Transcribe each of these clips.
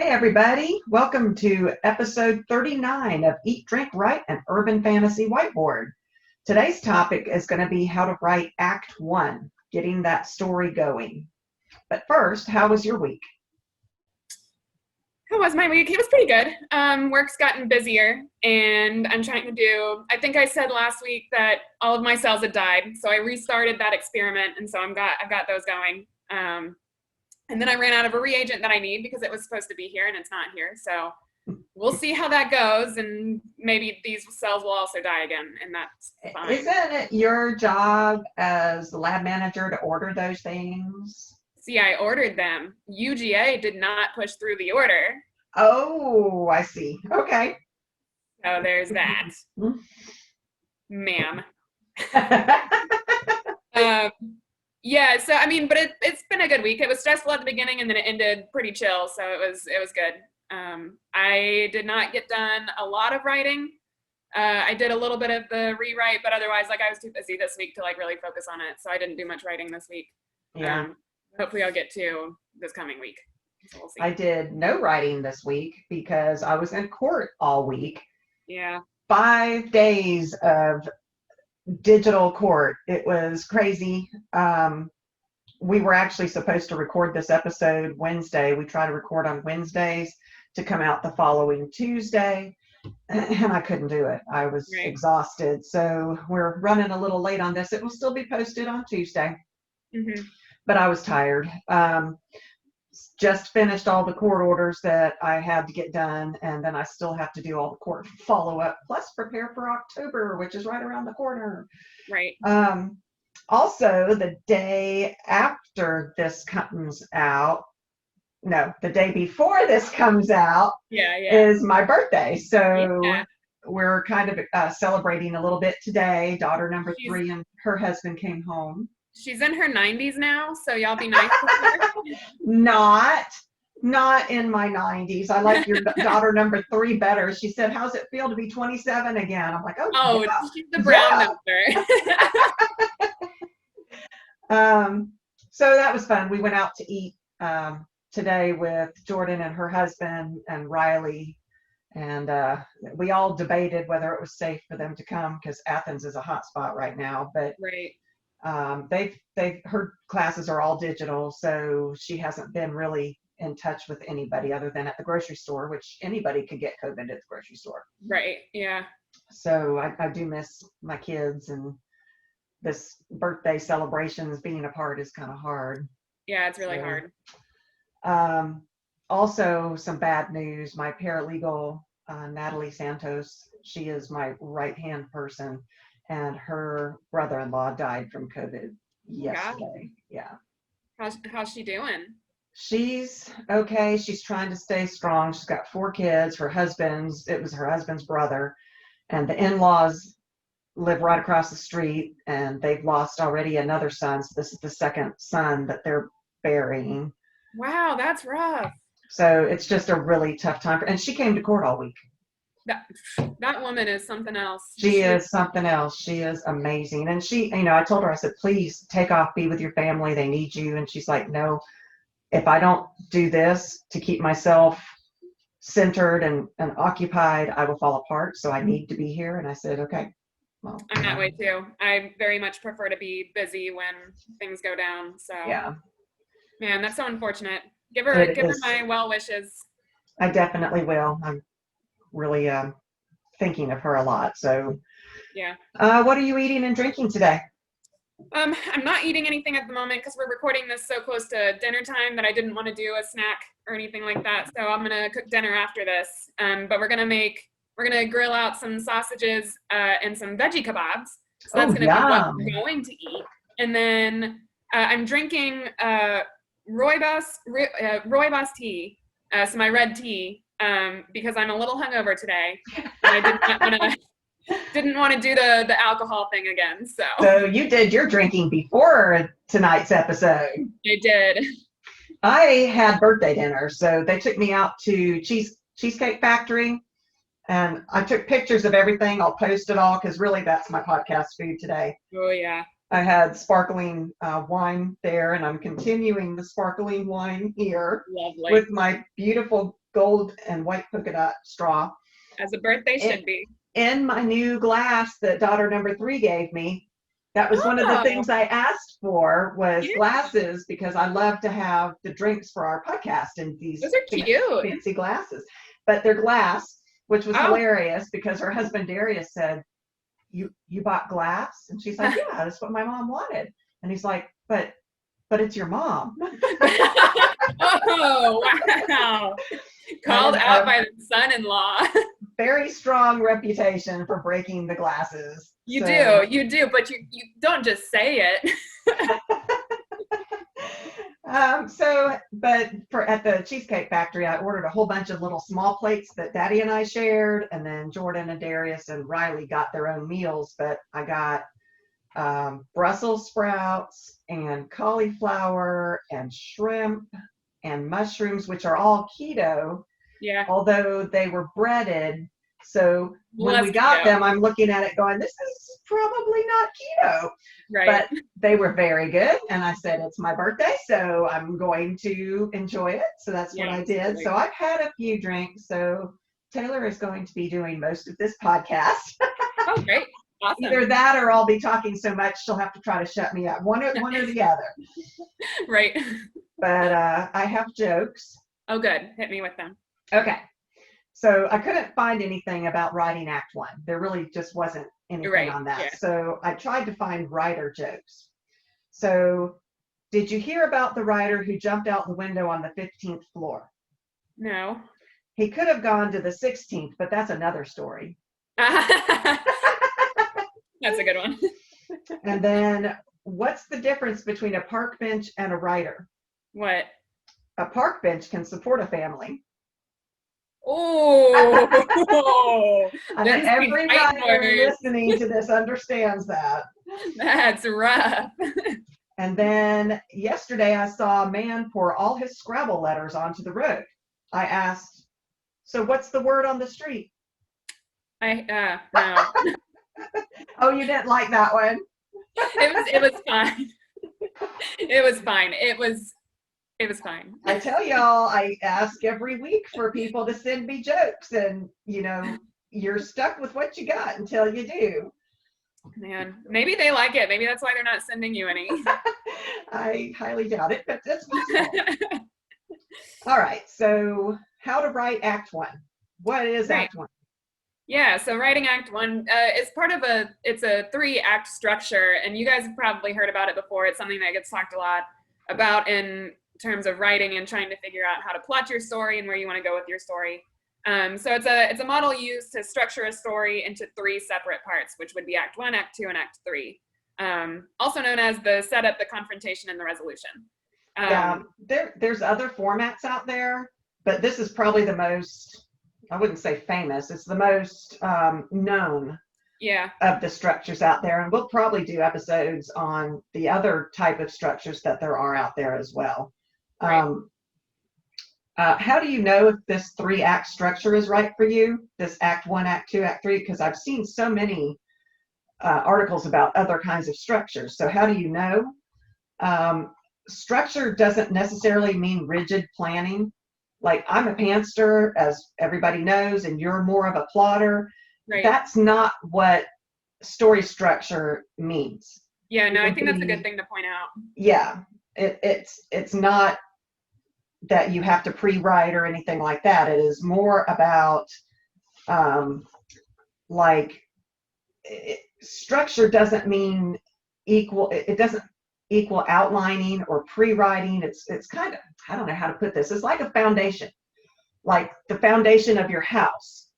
everybody. Welcome to episode 39 of Eat, Drink, Write, an Urban Fantasy Whiteboard. Today's topic is going to be how to write Act 1, getting that story going. But first, how was your week? How was my week? It was pretty good. Work's gotten busier, and I'm trying to do, I think I said last week that all of my cells had died, so I restarted that experiment, and so I've got those going. And then I ran out of a reagent that I need because it was supposed to be here and it's not here. So we'll see how that goes, and maybe these cells will also die again, and that's fine. Isn't it your job as the lab manager to order those things? See, I ordered them. UGA did not push through the order. Oh, I see. Okay. So there's that. Ma'am. Yeah, so I mean, but it's been a good week. It was stressful at the beginning, and then it ended pretty chill, so it was good. I did not get done a lot of writing. I did a little bit of the rewrite, but otherwise, I was too busy this week to really focus on it, so I didn't do much writing this week. Yeah. Hopefully I'll get to this coming week. So we'll see. I did no writing this week because I was in court all week. Yeah. 5 days of digital court. It was crazy. We were actually supposed to record this episode Wednesday. We try to record on Wednesdays to come out the following Tuesday, and I couldn't do it. I was exhausted. So we're running a little late on this. It will still be posted on Tuesday. Mm-hmm. But I was tired. Just finished all the court orders that I had to get done, and then I still have to do all the court follow-up, plus prepare for October, which is right around the corner. Right. Also, the day after this comes out, no, the day before this comes out is my birthday. So we're kind of celebrating a little bit today. Daughter number 3 and her husband came home. She's in her 90s now, so y'all be nice to her. Not in my 90s. I like your daughter number 3 better. She said, "How's it feel to be 27 again?" I'm like, "Oh, yeah. She's the brown number." So that was fun. We went out to eat today with Jordan and her husband and Riley, and we all debated whether it was safe for them to come because Athens is a hot spot right now. But her classes are all digital, so she hasn't been really in touch with anybody other than at the grocery store, which anybody could get COVID at the grocery store. Right. Yeah. So I do miss my kids, and this birthday celebrations being apart is kind of hard. Yeah, it's really hard. Also, some bad news. My paralegal, Natalie Santos, she is my right-hand person, and her brother-in-law died from COVID yesterday. Yeah. How's she doing? She's okay. She's trying to stay strong. She's got 4 kids. It was her husband's brother, and the in-laws live right across the street, and they've lost already another son. So this is the second son that they're burying. Wow, that's rough. So it's just a really tough time. And she came to court all week. That woman is something else. She is something else. She is amazing. And she, I told her, I said, "Please take off, be with your family. They need you." And she's like, "No, if I don't do this to keep myself centered and occupied, I will fall apart. So I need to be here." And I said, "Okay." Well, I'm that way too. I very much prefer to be busy when things go down. So yeah, man, that's so unfortunate. Give her my well wishes. I definitely will. I'm really thinking of her a lot. So yeah. What are you eating and drinking today? I'm not eating anything at the moment because we're recording this so close to dinner time that I didn't want to do a snack or anything like that. So I'm gonna cook dinner after this. But we're gonna grill out some sausages and some veggie kebabs. So that's gonna be what we're going to eat. And then I'm drinking rooibos tea, so my red tea, because I'm a little hungover today. And I didn't want to do the alcohol thing again. So you did your drinking before tonight's episode. I did. I had birthday dinner, so they took me out to Cheesecake Factory, and I took pictures of everything. I'll post it all because really that's my podcast food today. Oh yeah. I had sparkling wine there, and I'm continuing the sparkling wine here. Lovely. With my beautiful gold and white polka dot straw As a birthday should be. in my new glass that daughter number 3 gave me. That was one of the Oh, things I asked for was yeah. glasses because I love to have the drinks for our podcast in these Those are cute. fancy glasses. But they're glass, which was Oh. hilarious because her husband Darius said, you bought glass? And she's like, yeah, that's what my mom wanted. And he's like, but it's your mom. Oh, wow. Called out by the son-in-law. Very strong reputation for breaking the glasses. You So- do, but you don't just say it. But at the Cheesecake Factory, I ordered a whole bunch of little small plates that Daddy and I shared, and then Jordan and Darius and Riley got their own meals. But I got Brussels sprouts and cauliflower and shrimp and mushrooms, which are all keto, Yeah. although they were breaded. So when Less we got keto. them, I'm looking at it going, this is probably not keto. Right. But they were very good. And I said, it's my birthday, so I'm going to enjoy it. So that's what I did. absolutely. So I've had a few drinks. So Taylor is going to be doing most of this podcast. Oh, great. Awesome. Either that or I'll be talking so much she'll have to try to shut me up. One or the other. Right. But I have jokes. Oh, good. Hit me with them. Okay. So I couldn't find anything about writing Act 1. There really just wasn't anything Right, on that. yeah. So I tried to find writer jokes. So did you hear about the writer who jumped out the window on the 15th floor? No. He could have gone to the 16th, but that's another story. That's a good one. And then what's the difference between a park bench and a writer? What? A park bench can support a family. Oh, I think That's every the right writer word. listening to this understands that. that's rough. And then yesterday I saw a man pour all his Scrabble letters onto the road. I asked, so what's the word on the street? No. Oh, you didn't like that one? It was fine. It was fine. It was fine. I tell y'all, I ask every week for people to send me jokes, and you're stuck with what you got until you do. Man, maybe they like it. Maybe that's why they're not sending you any. I highly doubt it, but that's possible. All right, so how to write Act 1. What is Right. Act 1? Yeah, so writing Act 1 is part of it's a 3-act structure, and you guys have probably heard about it before. It's something that gets talked a lot about in terms of writing and trying to figure out how to plot your story and where you want to go with your story. So it's a model used to structure a story into 3 separate parts, which would be Act 1, Act 2, and Act 3. Also known as the setup, the confrontation, and the resolution. Yeah, there's other formats out there, but this is probably the most, I wouldn't say famous, it's the most known Yeah, of the structures out there. And we'll probably do episodes on the other type of structures that there are out there as well. Right. How do you know if this 3-act structure is right for you? This Act 1, Act 2, Act 3? Because I've seen so many articles about other kinds of structures. So how do you know? Structure doesn't necessarily mean rigid planning. Like I'm a pantser, as everybody knows, and you're more of a plotter. right. That's not what story structure means. Yeah, no, it I would think that's a be- good thing to point out. Yeah, it's not that you have to pre-write or anything like that. It is more about structure doesn't mean equal. It doesn't equal outlining or pre-writing. It's kind of, I don't know how to put this. It's like a foundation, like the foundation of your house.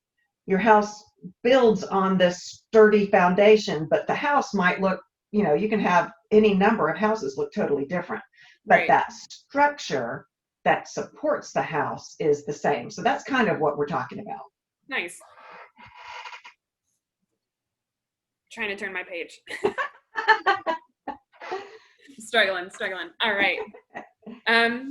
Your house builds on this sturdy foundation, but the house might look, you can have any number of houses look totally different, but Right. that structure that supports the house is the same. So that's kind of what we're talking about. Nice. Trying to turn my page. Struggling. All right.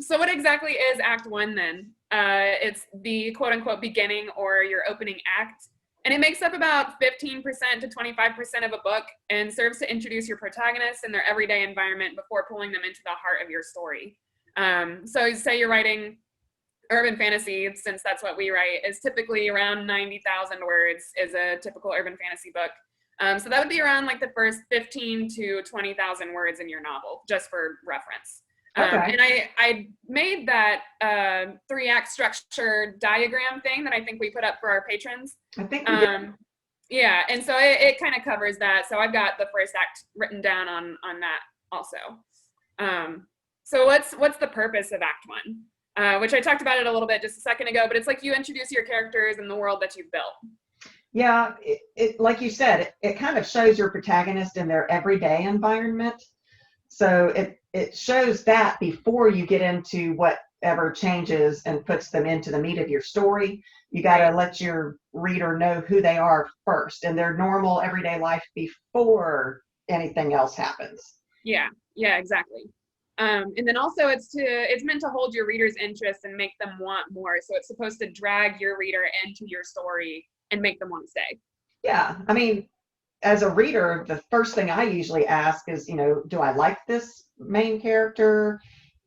So what exactly is Act 1 then? It's the quote unquote beginning or your opening act. And it makes up about 15% to 25% of a book and serves to introduce your protagonists and their everyday environment before pulling them into the heart of your story. So say you're writing urban fantasy, since that's what we write, is typically around 90,000 words is a typical urban fantasy book. So that would be around like the first 15 to 20,000 words in your novel, just for reference. Okay. And I made that 3-act structure diagram thing that I think we put up for our patrons. I think we did. Yeah, and so it kind of covers that. So I've got the first act written down on that also. So what's the purpose of Act 1? Which I talked about it a little bit just a second ago, but it's like you introduce your characters and the world that you've built. Yeah, it like you said, it kind of shows your protagonist in their everyday environment. So it shows that before you get into whatever changes and puts them into the meat of your story. You got to let your reader know who they are first and their normal everyday life before anything else happens. Yeah, exactly. And then also it's meant to hold your reader's interest and make them want more. So it's supposed to drag your reader into your story and make them want to stay. Yeah, I mean, as a reader, the first thing I usually ask is, do I like this main character?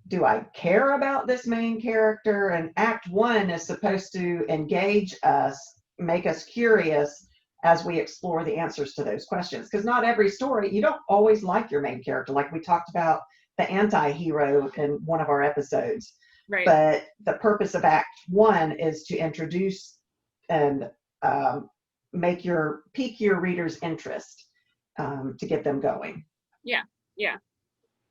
Do I care about this main character? And Act 1 is supposed to engage us, make us curious as we explore the answers to those questions. Because not every story, you don't always like your main character. Like we talked about the anti-hero in one of our episodes. Right. But the purpose of Act 1 is to introduce and pique your reader's interest to get them going. Yeah.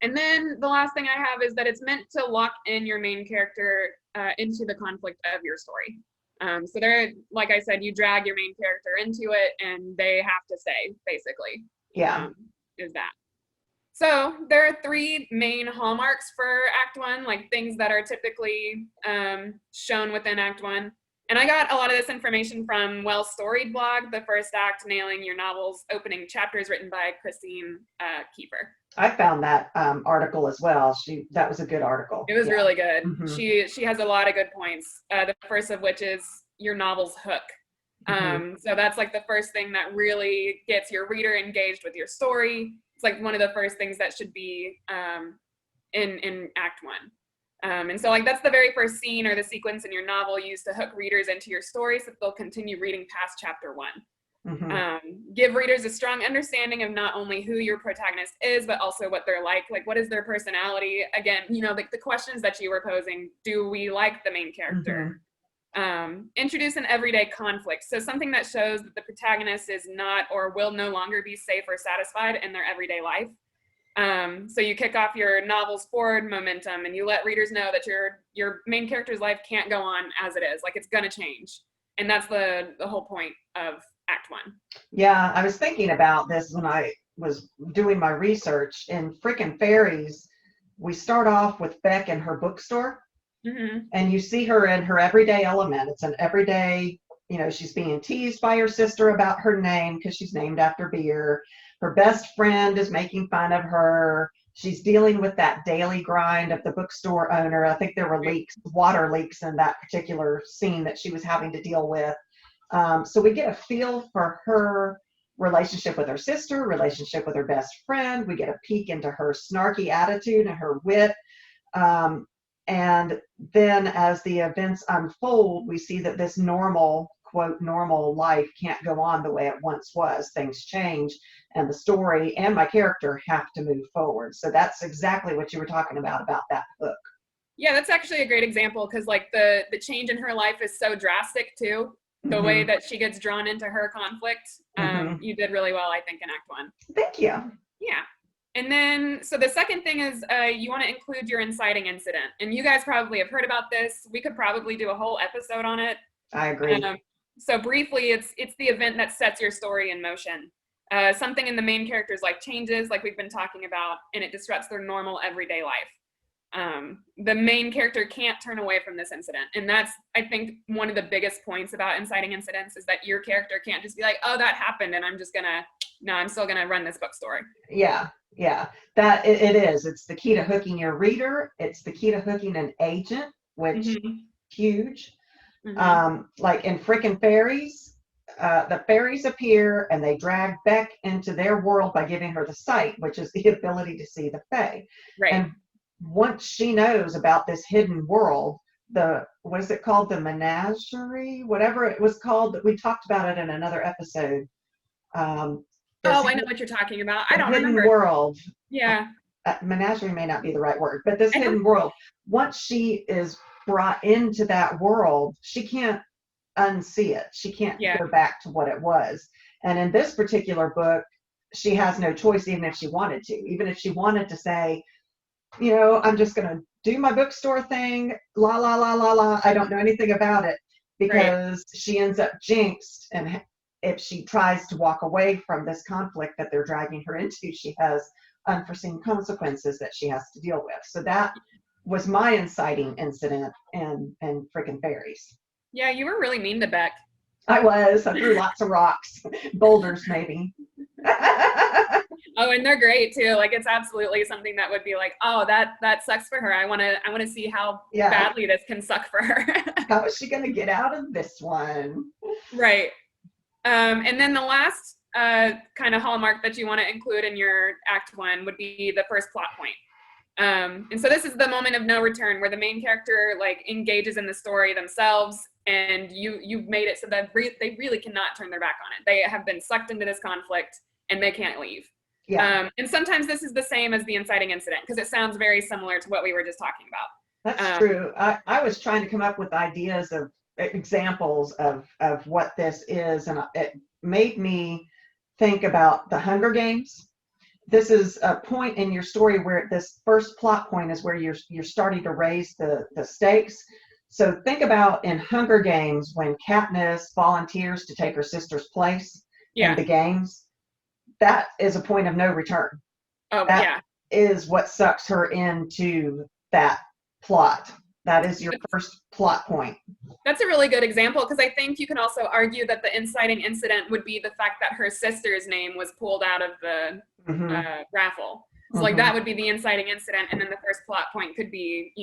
And then the last thing I have is that it's meant to lock in your main character into the conflict of your story. So there, like I said, you drag your main character into it and they have to stay, basically. Yeah. Is that. So there are 3 main hallmarks for Act 1, like things that are typically shown within Act 1. And I got a lot of this information from Well Storied blog, The First Act, Nailing Your Novel's Opening Chapters, written by Christine Kiefer. I found that article as well. That was a good article. It was really good. Mm-hmm. She has a lot of good points. The first of which is your novel's hook. So that's like the first thing that really gets your reader engaged with your story. It's like one of the first things that should be in Act 1. And so like that's the very first scene or the sequence in your novel used to hook readers into your story so that they'll continue reading past chapter 1. Give readers a strong understanding of not only who your protagonist is, but also what they're like what is their personality? Again, like the questions that you were posing, do we like the main character? Introduce an everyday conflict. So something that shows that the protagonist is not or will no longer be safe or satisfied in their everyday life. So you kick off your novel's forward momentum and you let readers know that your main character's life can't go on as it is, like it's gonna change. And that's the whole point of Act 1. Yeah, I was thinking about this when I was doing my research. In Frickin' Fairies, we start off with Beck in her bookstore, and you see her in her everyday element. It's an everyday, she's being teased by her sister about her name because she's named after beer. Her best friend is making fun of her. She's dealing with that daily grind of the bookstore owner. I think there were water leaks in that particular scene that she was having to deal with. So we get a feel for her relationship with her sister, relationship with her best friend. We get a peek into her snarky attitude and her wit. And then as the events unfold, we see that this normal, quote, normal life can't go on the way it once was. Things change, and the story and my character have to move forward. So that's exactly what you were talking about that hook. Yeah, that's actually a great example because like the change in her life is so drastic too. The way that she gets drawn into her conflict. You did really well, I think, in Act 1. Thank you. Yeah. And then, so the second thing is you want to include your inciting incident. And you guys probably have heard about this. We could probably do a whole episode on it. I agree. So briefly, it's the event that sets your story in motion. Something in the main character's life changes, like we've been talking about, and it disrupts their normal everyday life. The main character can't turn away from this incident. And that's, I think, one of the biggest points about inciting incidents is that your character can't just be like, oh, that happened, and I'm still gonna run this bookstore. Yeah. That it is. It's the key to hooking your reader. It's the key to hooking an agent, which huge. Like in Frickin' Fairies, the fairies appear and they drag Beck into their world by giving her the sight, which is the ability to see the fae. Right. And once she knows about this hidden world, what is it called? The menagerie, whatever it was called. We talked about it in another episode. This Oh, I know what you're talking about. I the don't hidden remember. world. Yeah. Menagerie may not be the right word, but this I don't, hidden world, once she is brought into that world, she can't unsee it. She can't yeah. go back to what it was. And in this particular book, she has no choice, even if she wanted to. Even if she wanted to say, I'm just going to do my bookstore thing, la, la, la, la, la. I don't know anything about it, because she ends up jinxed. And if she tries to walk away from this conflict that they're dragging her into, she has unforeseen consequences that she has to deal with. So that was my inciting incident in Frickin' Fairies. Yeah, you were really mean to Beck. I threw lots of rocks, boulders maybe. Oh, and they're great too. Like, it's absolutely something that would be like, oh, that sucks for her. I want to see how badly this can suck for her. How is she going to get out of this one? Right. And then the last kind of hallmark that you want to include in your act one would be the first plot point. And so this is the moment of no return, where the main character like engages in the story themselves, and you've made it so that they really cannot turn their back on it. They have been sucked into this conflict and they can't leave. Yeah. And sometimes this is the same as the inciting incident, because it sounds very similar to what we were just talking about. That's true. I was trying to come up with ideas of examples of what this is, and it made me think about the Hunger Games. This is a point in your story where this first plot point is where you're starting to raise the stakes. So think about in Hunger Games when Katniss volunteers to take her sister's place in the games. That is a point of no return. Oh, that is what sucks her into that plot. That is your first plot point. That's a really good example, because I think you can also argue that the inciting incident would be the fact that her sister's name was pulled out of the raffle. So like that would be the inciting incident, and then the first plot point could be,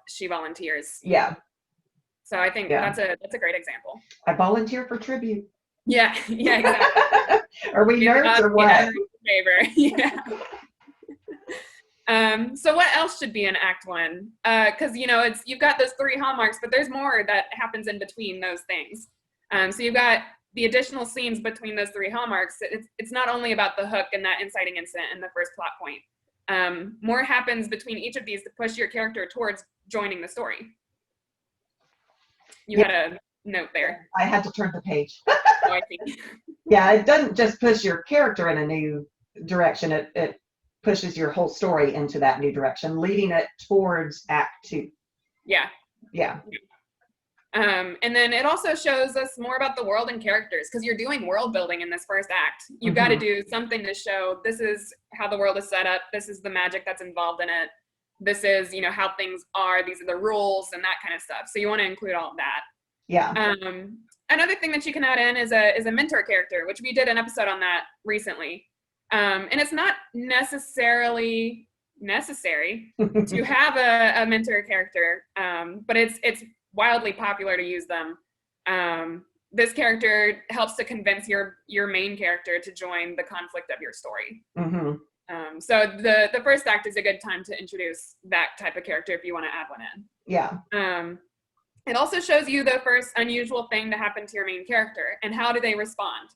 she volunteers. Yeah. So I think that's a great example. I volunteer for tribute. Yeah, exactly. Are we nerds or what? Favor. Yeah. So what else should be in Act One? Because you've got those three hallmarks, but there's more that happens in between those things. So you've got the additional scenes between those three hallmarks. It's not only about the hook and that inciting incident and the first plot point. More happens between each of these to push your character towards joining the story. You had a note there. I had to turn the page. Oh, I see. Yeah, it doesn't just push your character in a new direction. It pushes your whole story into that new direction, leading it towards Act Two. Yeah. Yeah. And then it also shows us more about the world and characters, because you're doing world building in this first act. You've got to do something to show this is how the world is set up. This is the magic that's involved in it. This is, how things are. These are the rules and that kind of stuff. So you want to include all of that. Yeah. Another thing that you can add in is a mentor character, which we did an episode on that recently. And it's not necessarily necessary to have a mentor character, but it's wildly popular to use them. This character helps to convince your main character to join the conflict of your story. So the first act is a good time to introduce that type of character if you want to add one in. Yeah. It also shows you the first unusual thing to happen to your main character and how do they respond.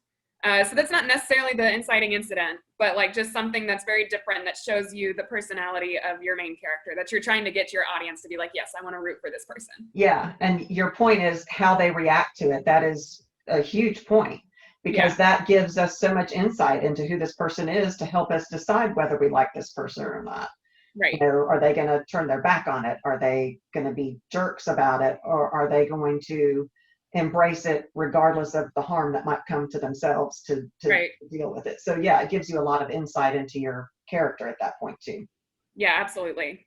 So that's not necessarily the inciting incident, but like just something that's very different that shows you the personality of your main character that you're trying to get your audience to be like, yes, I want to root for this person. Yeah. And your point is how they react to it. That is a huge point, because that gives us so much insight into who this person is to help us decide whether we like this person or not. Right. Are they going to turn their back on it? Are they going to be jerks about it? Or are they going to embrace it regardless of the harm that might come to themselves to deal with it? So yeah, it gives you a lot of insight into your character at that point too. Yeah, absolutely.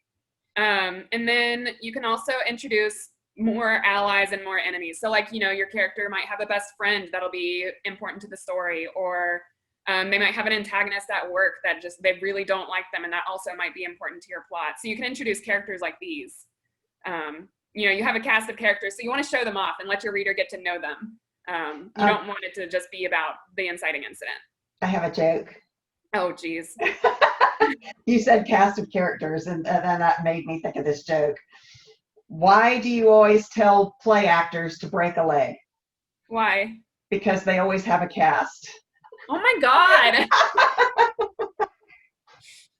And then you can also introduce more allies and more enemies. So like, your character might have a best friend that'll be important to the story, or they might have an antagonist at work that just, they really don't like them, and that also might be important to your plot. So you can introduce characters like these. You have a cast of characters, so you want to show them off and let your reader get to know them. You don't want it to just be about the inciting incident. I have a joke. Oh, geez. You said cast of characters, and then that made me think of this joke. Why do you always tell play actors to break a leg? Why? Because they always have a cast. Oh my God.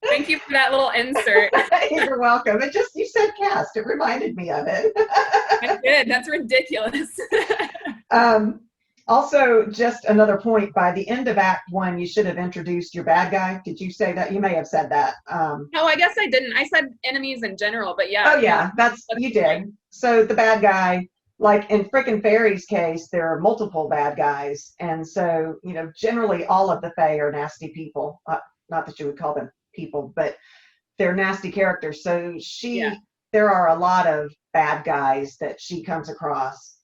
Thank you for that little insert. You're welcome. You said cast. It reminded me of it. I did. That's ridiculous. Also, just another point, by the end of Act 1, you should have introduced your bad guy. Did you say that? You may have said that. No, I guess I didn't. I said enemies in general, but yeah. Oh, yeah, you did. So the bad guy, like in Frickin' Fairy's case, there are multiple bad guys. And so, generally all of the Fae are nasty people. Not that you would call them people, but they're nasty characters. So there are a lot of bad guys that she comes across.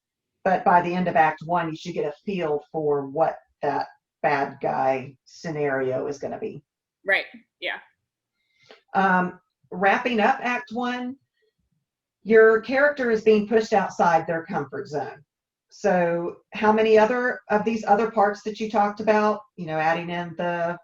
But by the end of Act 1, you should get a feel for what that bad guy scenario is going to be. Right. Yeah. Wrapping up Act 1, your character is being pushed outside their comfort zone. So how many other of these other parts that you talked about, adding in the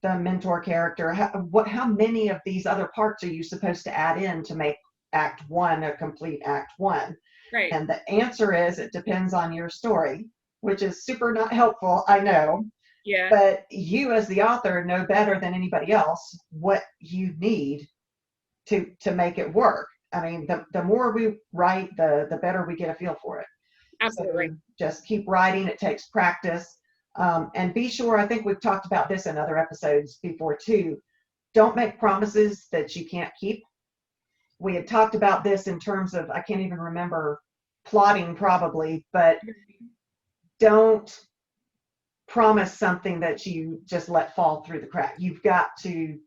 mentor character, how many of these other parts are you supposed to add in to make Act 1 a complete Act 1? Right. And the answer is it depends on your story, which is super not helpful, I know. Yeah. But you as the author know better than anybody else what you need to make it work. I mean, the more we write, the better we get a feel for it. Absolutely. So just keep writing. It takes practice. And be sure, I think we've talked about this in other episodes before too, don't make promises that you can't keep. We had talked about this in terms of, I can't even remember, plotting probably, but don't promise something that you just let fall through the crack. You've got to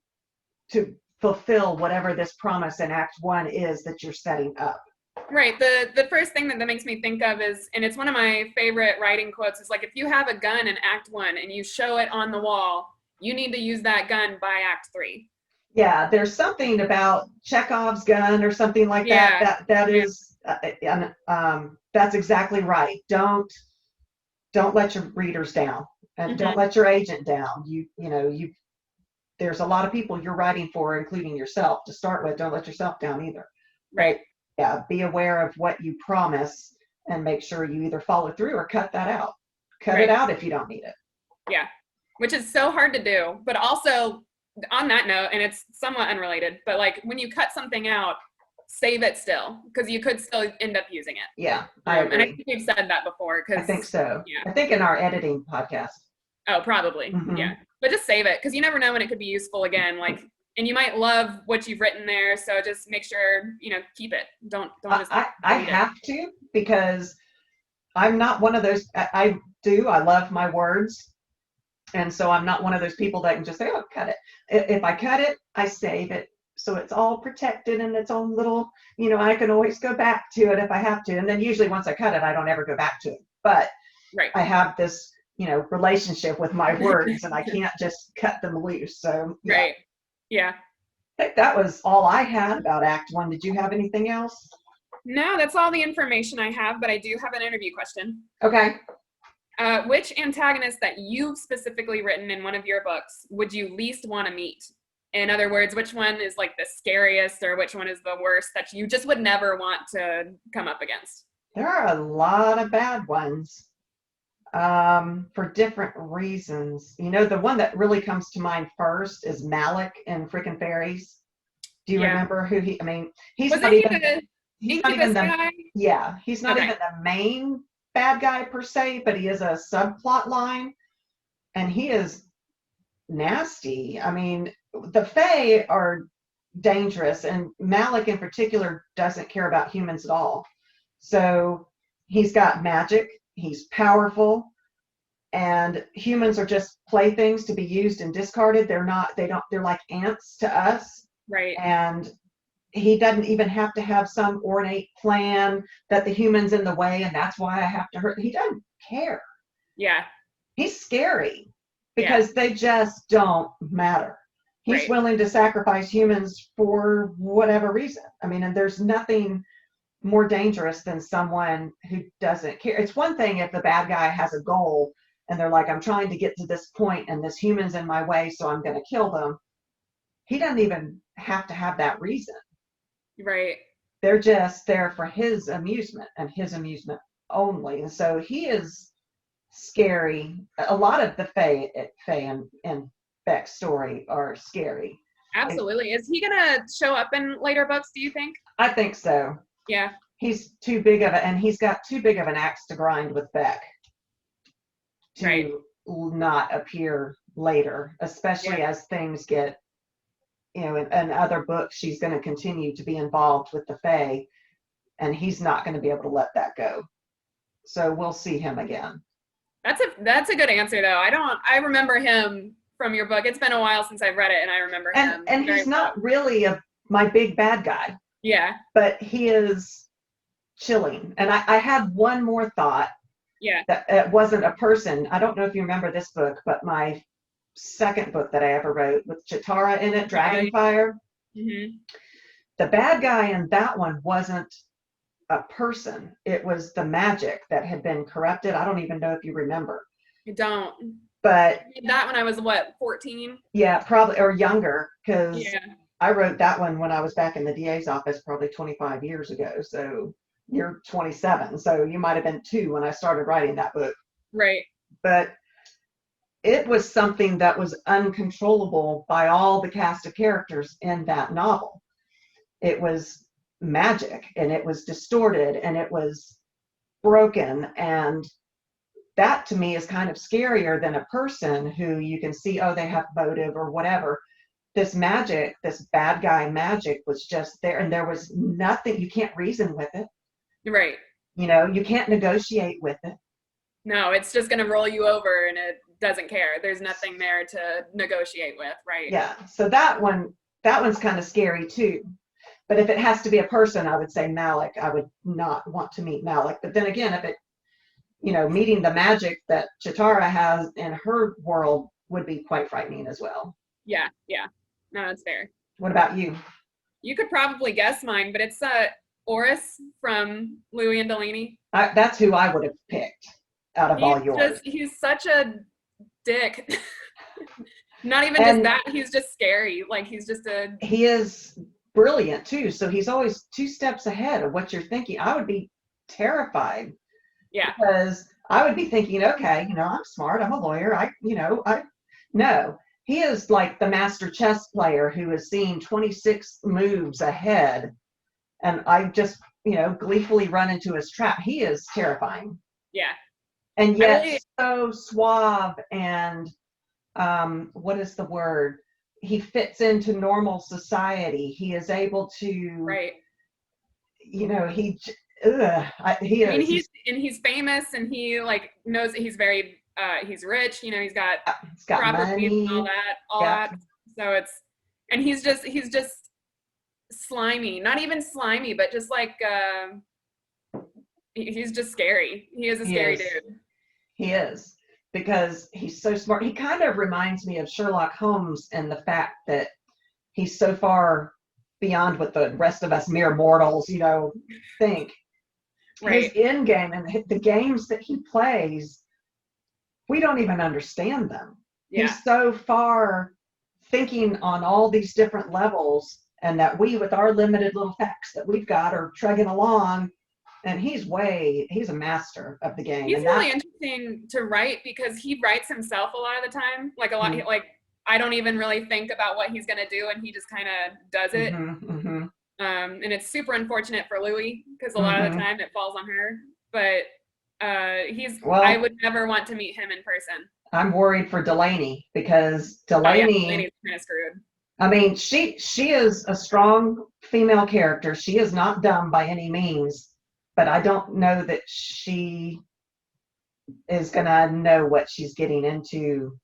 fulfill whatever this promise in Act 1 is that you're setting up. Right. The first thing that makes me think of is, and it's one of my favorite writing quotes, is like, if you have a gun in Act 1 and you show it on the wall, you need to use that gun by Act 3. Yeah, there's something about Chekhov's gun or something like that. That is, that's exactly right. Don't let your readers down, and don't let your agent down. There's a lot of people you're writing for, including yourself to start with. Don't let yourself down either. Right. But, yeah, be aware of what you promise and make sure you either follow through or cut that out. Cut it out if you don't need it. Yeah, which is so hard to do, but also, on that note, and it's somewhat unrelated, but like when you cut something out, save it still, because you could still end up using it. Yeah, I agree. And I think we've said that before. I think so. Yeah. I think in our editing podcast. Oh, probably. Mm-hmm. Yeah. But just save it, because you never know when it could be useful again. Like, and you might love what you've written there, so just make sure, keep it. Don't just. I have to, because I'm not one of those. I love my words. And so I'm not one of those people that can just say, oh, cut it. If I cut it, I save it. So it's all protected in its own little, I can always go back to it if I have to. And then usually once I cut it, I don't ever go back to it. But I have this, relationship with my words, and I can't just cut them loose. So, yeah. Right. Yeah. I think that was all I had about Act 1. Did you have anything else? No, that's all the information I have, but I do have an interview question. Okay. Which antagonist that you've specifically written in one of your books would you least want to meet? In other words, which one is like the scariest, or which one is the worst that you just would never want to come up against? There are a lot of bad ones for different reasons. The one that really comes to mind first is Malik in Frickin' Fairies. Do you remember who he's not even the guy? Yeah, he's not even the main bad guy per se, but he is a subplot line, and he is nasty. I mean, the Fae are dangerous, and Malik in particular doesn't care about humans at all. So he's got magic, he's powerful, and humans are just playthings to be used and discarded. They're like ants to us. Right. And he doesn't even have to have some ornate plan that the human's in the way and that's why I have to hurt. He doesn't care. Yeah. He's scary because they just don't matter. He's willing to sacrifice humans for whatever reason. I mean, and there's nothing more dangerous than someone who doesn't care. It's one thing if the bad guy has a goal and they're like, I'm trying to get to this point and this human's in my way, so I'm going to kill them. He doesn't even have to have that reason. Right. they're just there for his amusement and his amusement only. And so he is scary. A lot of the Faye and Beck's story are scary. Absolutely. Is he gonna show up in later books, do you think? I think so. Yeah. He's too big of a, and he's got too big of an axe to grind with Beck to Right. not appear later, especially Yeah. as things get, in other books, she's going to continue to be involved with the Fae, and he's not going to be able to let that go. So we'll see him again. That's a good answer though. I remember him from your book. It's been a while since I've read it, and I remember him. And he's not really my big bad guy. Yeah. But he is chilling. And I had one more thought. Yeah. That it wasn't a person. I don't know if you remember this book, but my second book that I ever wrote with Chitara in it, Dragonfire. Mm-hmm. The bad guy in that one wasn't a person. It was the magic that had been corrupted. I don't even know if you remember. I don't. But that when I was what, 14? Yeah, probably, or younger, because Yeah. I wrote that one when I was back in the DA's office probably 25 years ago. So you're 27. So you might have been 2 when I started writing that book. Right. But it was something that was uncontrollable by all the cast of characters in that novel. It was magic, and it was distorted, and it was broken, and that to me is kind of scarier than a person who you can see, oh, they have motive or whatever. This magic, this bad guy magic was just there, and there was nothing, you can't reason with it. Right. You can't negotiate with it. No, it's just going to roll you over, and it doesn't care. There's nothing there to negotiate with, right? Yeah, so that one's kind of scary too. But if it has to be a person, I would say Malik. I would not want to meet Malik. But then again, if it, meeting the magic that Chitara has in her world would be quite frightening as well. Yeah. No, that's fair. What about you? You could probably guess mine, but it's Oris from Louis and Delaney. That's who I would have picked out of all yours. He's such a dick. Not even just that, he's just scary. Like, he is brilliant too. So he's always 2 steps ahead of what you're thinking. I would be terrified. Yeah. Because I would be thinking, okay, I'm smart. I'm a lawyer. No, he is like the master chess player who has seen 26 moves ahead. And I just, gleefully run into his trap. He is terrifying. Yeah. And yet so suave and, what is the word? He fits into normal society. He is able to, right. He is. He's famous, and he knows that he's very he's rich. He's got properties money, and all that. So he's just slimy. Not even slimy, but just he's just scary. He is a scary dude. He is, because he's so smart. He kind of reminds me of Sherlock Holmes in the fact that he's so far beyond what the rest of us mere mortals, think. Right. His end game and the games that he plays, we don't even understand them. Yeah. He's so far thinking on all these different levels, and that we, with our limited little facts that we've got, are trugging along. And he's a master of the game. He's really interesting to write, because he writes himself a lot of the time. I don't even really think about what he's gonna do, and he just kind of does it. Mm-hmm. And it's super unfortunate for Louis, because a lot of the time it falls on her. But I would never want to meet him in person. I'm worried for Delaney, because Delaney's kind of screwed. I mean, she is a strong female character. She is not dumb by any means, but I don't know that she is gonna know what she's getting into.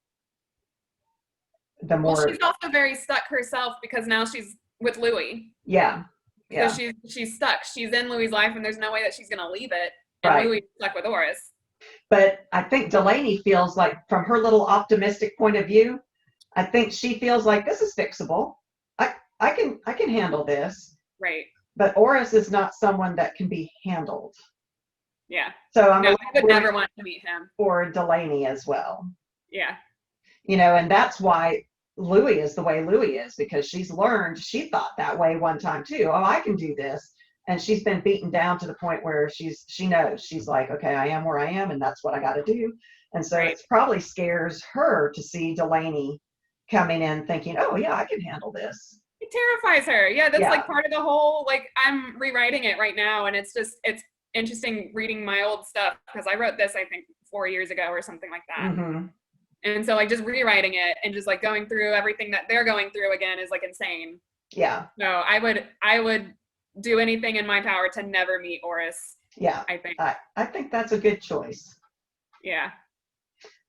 She's also very stuck herself, because now she's with Louis. Yeah. So she's stuck. She's in Louis' life, and there's no way that she's gonna leave it. And right. Louis is stuck with Oris. But I think Delaney feels like, from her little optimistic point of view, I think she feels like this is fixable. I can handle this. Right. But Oris is not someone that can be handled. Yeah. So I would never want to meet him. Or Delaney as well. Yeah. And that's why Louis is the way Louis is, because she thought that way one time too. Oh, I can do this. And she's been beaten down to the point where she knows, she's like, okay, I am where I am and that's what I got to do. And so Right. it probably scares her to see Delaney coming in thinking, oh yeah, I can handle this. It terrifies her. Yeah, that's Yeah. like part of the whole, like, I'm rewriting it right now, and it's interesting reading my old stuff because I wrote this, I think, 4 years ago or something like that. Mm-hmm. And so like just rewriting it and just like going through everything that they're going through again is like insane. Yeah. So I would do anything in my power to never meet Oris. Yeah. I think. I think that's a good choice. Yeah.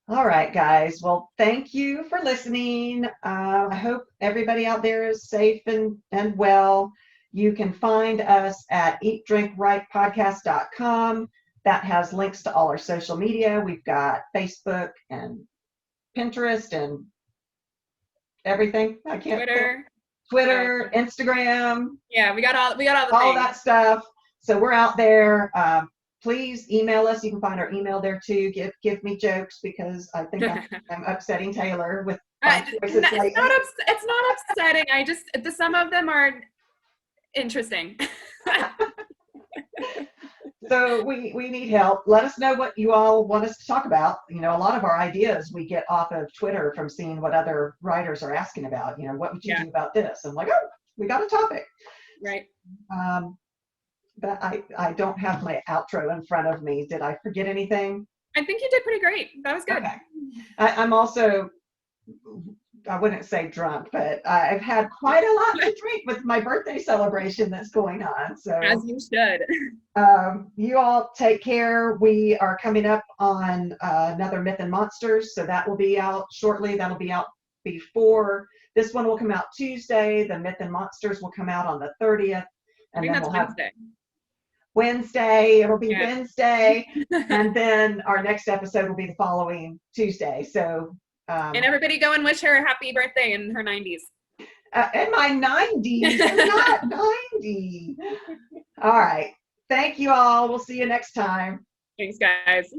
All right, guys. Well, thank you for listening. I hope everybody out there is safe and well. You can find us at eatdrinkwritepodcast.com. That has links to all our social media. We've got Facebook and Pinterest and everything. I can't. Twitter, Instagram. Yeah, we got all the all things. That stuff. So we're out there. Please email us. You can find our email there too. Give me jokes because I think I'm upsetting Taylor with my choices lately. It's not upsetting. I just some of them are interesting. So we need help. Let us know what you all want us to talk about. You know, a lot of our ideas we get off of Twitter from seeing what other writers are asking about. You know, what would you do about this? I'm like, oh, we got a topic. Right. But I don't have my outro in front of me. Did I forget anything? I think you did pretty great. That was good. Okay. I'm also, I wouldn't say drunk, but I've had quite a lot to drink with my birthday celebration that's going on. So as you should. You all take care. We are coming up on another Myth and Monsters, so that will be out shortly. That'll be out before this one will come out Tuesday. The Myth and Monsters will come out on the 30th, and then we'll have Wednesday. It'll be Wednesday, and then our next episode will be the following Tuesday. So. And everybody go and wish her a happy birthday in her 90s. In my 90s, I'm not 90. All right. Thank you all. We'll see you next time. Thanks, guys.